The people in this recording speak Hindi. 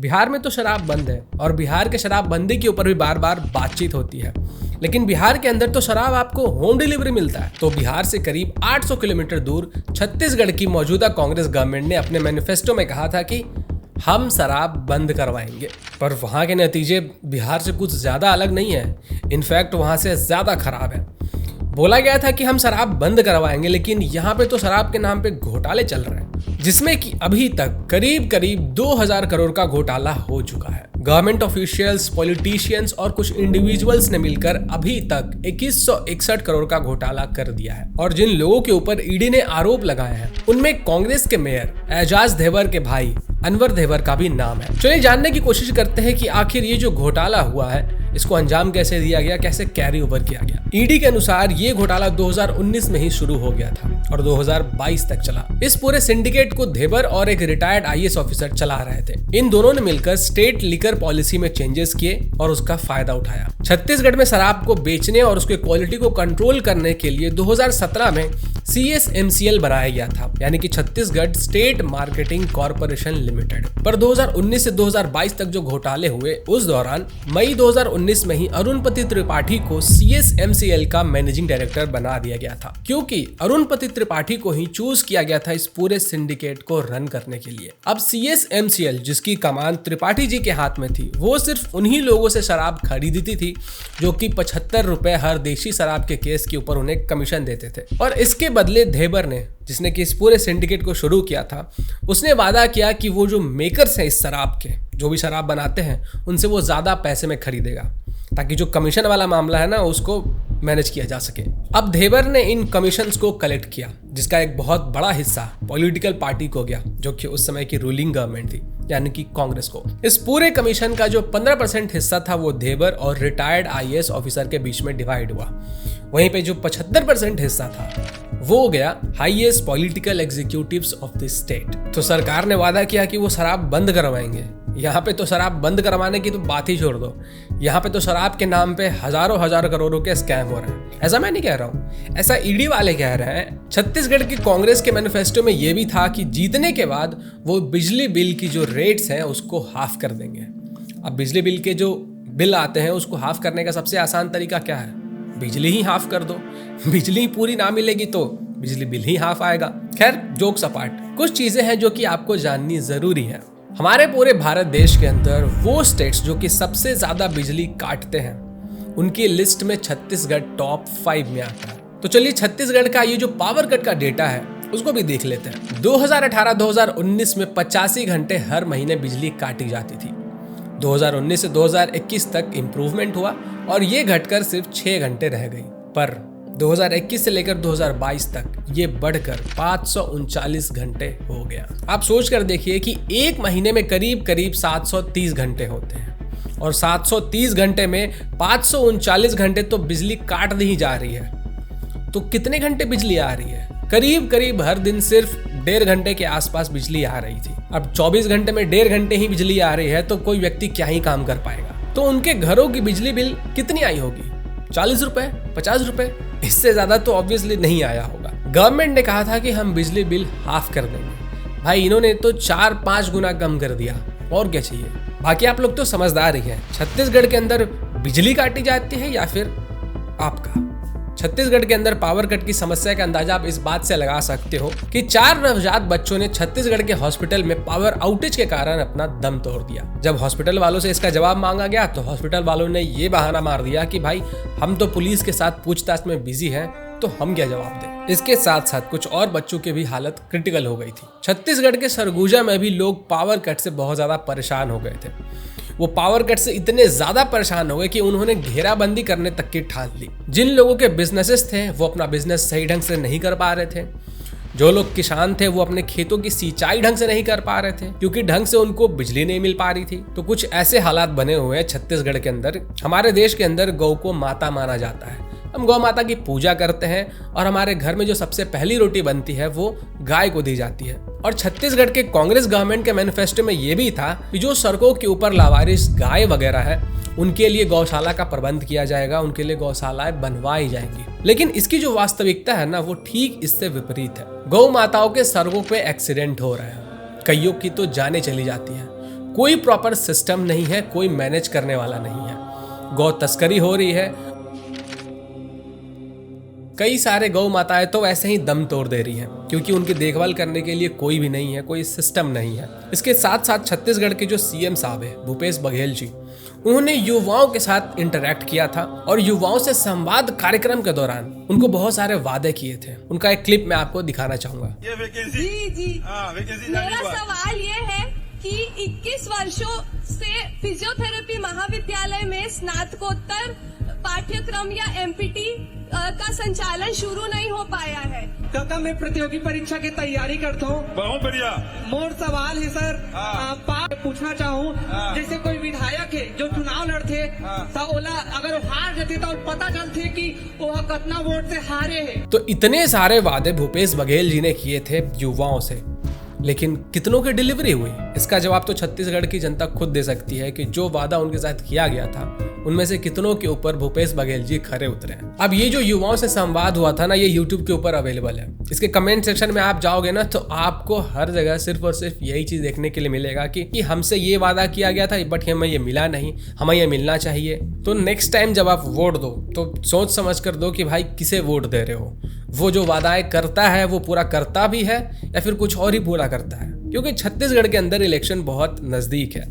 बिहार में तो शराब बंद है और बिहार के शराब बंदी के ऊपर भी बार बार बातचीत होती है, लेकिन बिहार के अंदर तो शराब आपको होम डिलीवरी मिलता है। तो बिहार से करीब 800 किलोमीटर दूर छत्तीसगढ़ की मौजूदा कांग्रेस गवर्नमेंट ने अपने मैनिफेस्टो में कहा था कि हम शराब बंद करवाएंगे, पर वहाँ के नतीजे बिहार से कुछ ज़्यादा अलग नहीं है। इनफैक्ट वहाँ से ज़्यादा खराब है। बोला गया था कि हम शराब बंद करवाएंगे, लेकिन यहाँ पे तो शराब के नाम पे घोटाले चल रहे हैं, जिसमें कि अभी तक करीब 2000 करोड़ का घोटाला हो चुका है। गवर्नमेंट ऑफिशियल्स, पॉलिटिशियंस और कुछ इंडिविजुअल्स ने मिलकर अभी तक 2161 करोड़ का घोटाला कर दिया है। और जिन लोगों के ऊपर ईडी ने आरोप लगाए हैं उनमें कांग्रेस के मेयर एजाज ढेबर के भाई अनवर ढेबर का भी नाम है। चलिए जानने की कोशिश करते हैं कि आखिर ये जो घोटाला हुआ है इसको अंजाम कैसे दिया गया, कैसे कैरी ओवर किया गया। ईडी के अनुसार ये घोटाला 2019 में ही शुरू हो गया था और 2022 तक चला। इस पूरे सिंडिकेट को ढेबर और एक रिटायर्ड आईएएस ऑफिसर चला रहे थे। इन दोनों ने मिलकर स्टेट लिकर पॉलिसी में चेंजेस किए और उसका फायदा उठाया। छत्तीसगढ़ में शराब को बेचने और उसके क्वालिटी को कंट्रोल करने के लिए 2017 में CSMCL बनाया गया था, यानी कि Chhattisgarh state marketing corporation limited. पर 2019 से 2022 तक जो घोटाले हुए उस दौरान मई 2019 में ही अरुणपति त्रिपाठी को CSMCL का मैनेजिंग डायरेक्टर बना दिया गया था, क्योंकि अरुणपति त्रिपाठी को ही चूज किया गया था इस पूरे सिंडिकेट को रन करने के लिए। अब CSMCL जिसकी कमान त्रिपाठी जी के हाथ में थी, वो सिर्फ उन्हीं लोगों से शराब खरीदती थी जो कि 75 रुपए हर देशी शराब के केस के ऊपर उन्हें कमीशन देते थे। और इसके बदले ढेबर ने, जिसने कि इस पूरे सिंडिकेट को शुरू किया था, उसने वादा किया कि वो जो मेकर्स हैं इस शराब के, जो भी शराब बनाते हैं, उनसे वो ज्यादा पैसे में खरीदेगा ताकि जो कमीशन वाला मामला है ना उसको मैनेज किया जा सके। अब ढेबर ने इन कमीशंस को कलेक्ट किया, जिसका एक बहुत बड़ा हिस्सा पॉलिटिकल पार्टी को गया, जो कि उस समय की रूलिंग गवर्नमेंट थी, यानी कि कांग्रेस को। इस पूरे कमीशन का जो 15% हिस्सा था वो ढेबर और रिटायर्ड आईएएस ऑफिसर के बीच में डिवाइड हुआ। वहीं पे जो 75% हिस्सा था वो गया highest political executives of the state. तो सरकार ने वादा किया कि वो शराब बंद करवाएंगे। यहाँ पे तो शराब बंद करवाने की तो बात ही छोड़ दो, यहाँ पे तो शराब के नाम पे हजार करोड़ों के स्कैम हो रहे हैं। ऐसा मैं नहीं कह रहा हूँ, ऐसा ईडी वाले कह रहे हैं। छत्तीसगढ़ की कांग्रेस के मैनिफेस्टो में ये भी था कि जीतने के बाद वो बिजली बिल की जो रेट्स हैं उसको हाफ कर देंगे। अब बिजली बिल के जो बिल आते हैं उसको हाफ करने का सबसे आसान तरीका क्या है? बिजली ही हाफ कर दो। बिजली पूरी ना मिलेगी तो बिजली बिल ही हाफ आएगा। खैर, जोक्स अपार्ट, कुछ चीजें हैं जो कि आपको जाननी जरूरी है। हमारे पूरे भारत देश के अंदर वो स्टेट्स जो कि सबसे ज्यादा बिजली काटते हैं उनकी लिस्ट में छत्तीसगढ़ टॉप 5 में आता है। तो चलिए छत्तीसगढ़ का ये जो पावर कट का डेटा है उसको भी देख लेते हैं। 2018-2019 में 85 घंटे हर महीने बिजली काटी जाती थी। 2019 से 2021 तक इम्प्रूवमेंट हुआ और ये घटकर सिर्फ 6 घंटे रह गई। पर 2021 से लेकर 2022 तक ये बढ़कर 539 घंटे हो गया। आप सोच कर देखिए कि एक महीने में करीब 730 घंटे होते हैं और 730 घंटे में 539 घंटे तो बिजली काट दी जा रही है। तो कितने घंटे बिजली आ रही है? करीब हर दिन सिर्फ 1.5 घंटे के आसपास बिजली आ रही थी। अब 24 घंटे में 1.5 घंटे ही बिजली आ रही है तो कोई व्यक्ति क्या ही काम कर पाएगा? तो उनके घरों की बिजली बिल कितनी आई होगी? 40 रुपए, 50 रुपए? इससे ज्यादा तो ऑब्वियसली नहीं आया होगा। गवर्नमेंट ने कहा था कि हम बिजली बिल हाफ कर देंगे। भाई इन्होंने तो 4-5 गुना कम कर दिया, और क्या चाहिए? बाकी आप लोग तो समझदार ही हैं। छत्तीसगढ़ के अंदर बिजली काटी जाती है या फिर आपका? छत्तीसगढ़ के अंदर पावर कट की समस्या का अंदाजा आप इस बात से लगा सकते हो कि 4 नवजात बच्चों ने छत्तीसगढ़ के हॉस्पिटल में पावर आउटेज के कारण अपना दम तोड़ दिया। जब हॉस्पिटल वालों से इसका जवाब मांगा गया तो हॉस्पिटल वालों ने ये बहाना मार दिया कि भाई हम तो पुलिस के साथ पूछताछ में बिजी हैं, तो हम क्या जवाब दें। इसके साथ साथ कुछ और बच्चों की भी हालत क्रिटिकल हो गई थी। छत्तीसगढ़ के सरगुजा में भी लोग पावर कट से बहुत ज्यादा परेशान हो गए थे। वो पावर कट से इतने ज्यादा परेशान हो गए कि उन्होंने घेराबंदी करने तक की ठान ली। जिन लोगों के बिजनेसेस थे वो अपना बिजनेस सही ढंग से नहीं कर पा रहे थे। जो लोग किसान थे वो अपने खेतों की सिंचाई ढंग से नहीं कर पा रहे थे क्योंकि ढंग से उनको बिजली नहीं मिल पा रही थी। तो कुछ ऐसे हालात बने हुए हैं छत्तीसगढ़ के अंदर। हमारे देश के अंदर गौ को माता माना जाता है। हम गौ माता की पूजा करते हैं और हमारे घर में जो सबसे पहली रोटी बनती है वो गाय को दी जाती है। और छत्तीसगढ़ के कांग्रेस गवर्नमेंट के मैनिफेस्टो में ये भी था कि जो सड़कों के ऊपर लावारिस गाय वगैरह है उनके लिए गौशाला का प्रबंध किया जाएगा, उनके लिए गौशालाएं बनवाई जाएंगी। लेकिन इसकी जो वास्तविकता है ना वो ठीक इससे विपरीत है। गौ माताओं के सड़कों पे एक्सीडेंट हो रहे हैं, कईयों की तो जानें चली जाती है। कोई प्रॉपर सिस्टम नहीं है, कोई मैनेज करने वाला नहीं है। गौ तस्करी हो रही है, कई सारे गौ माताएं तो ऐसे ही दम तोड़ दे रही हैं क्योंकि उनकी देखभाल करने के लिए कोई भी नहीं है, कोई सिस्टम नहीं है। इसके साथ साथ छत्तीसगढ़ के जो सीएम साहब है भूपेश बघेल जी, उन्होंने युवाओं के साथ इंटरैक्ट किया था और युवाओं से संवाद कार्यक्रम के दौरान उनको बहुत सारे वादे किए थे। उनका एक क्लिप मैं आपको दिखाना चाहूंगा। ये वैकेंसी वैकेंसी मेरा सवाल ये है कि 21 वर्षों से फिजियोथेरेपी महाविद्यालय में स्नातकोत्तर पाठ्यक्रम या एमपीटी का संचालन शुरू नहीं हो पाया है। काका मैं प्रतियोगी परीक्षा की तैयारी करता हूँ। बहुत बढ़िया। मोर सवाल है सर, पूछना चाहूँ जैसे कोई विधायक है जो चुनाव लड़ते तो ओला अगर हार जाते तो पता चलते कि वो कितना वोट से हारे है। तो इतने सारे वादे भूपेश बघेल जी ने किए थे युवाओं से, लेकिन कितनों की डिलीवरी हुई? इसका जवाब तो छत्तीसगढ़ की जनता खुद दे सकती है कि जो वादा उनके साथ किया गया था उनमें से कितनों के ऊपर भूपेश बघेल जी खरे उतरे हैं। अब ये जो युवाओं से संवाद हुआ था ना, ये YouTube के ऊपर अवेलेबल है। इसके कमेंट सेक्शन में आप जाओगे ना तो आपको हर जगह सिर्फ और सिर्फ यही चीज देखने के लिए मिलेगा कि हमसे ये वादा किया गया था बट हमें ये मिला नहीं, हमें ये मिलना चाहिए। तो नेक्स्ट टाइम जब आप वोट दो तो सोच समझ कर दो कि भाई किसे वोट दे रहे हो। वो जो वादाएं करता है वो पूरा करता भी है या फिर कुछ और ही पूरा करता है, क्योंकि छत्तीसगढ़ के अंदर इलेक्शन बहुत नजदीक है।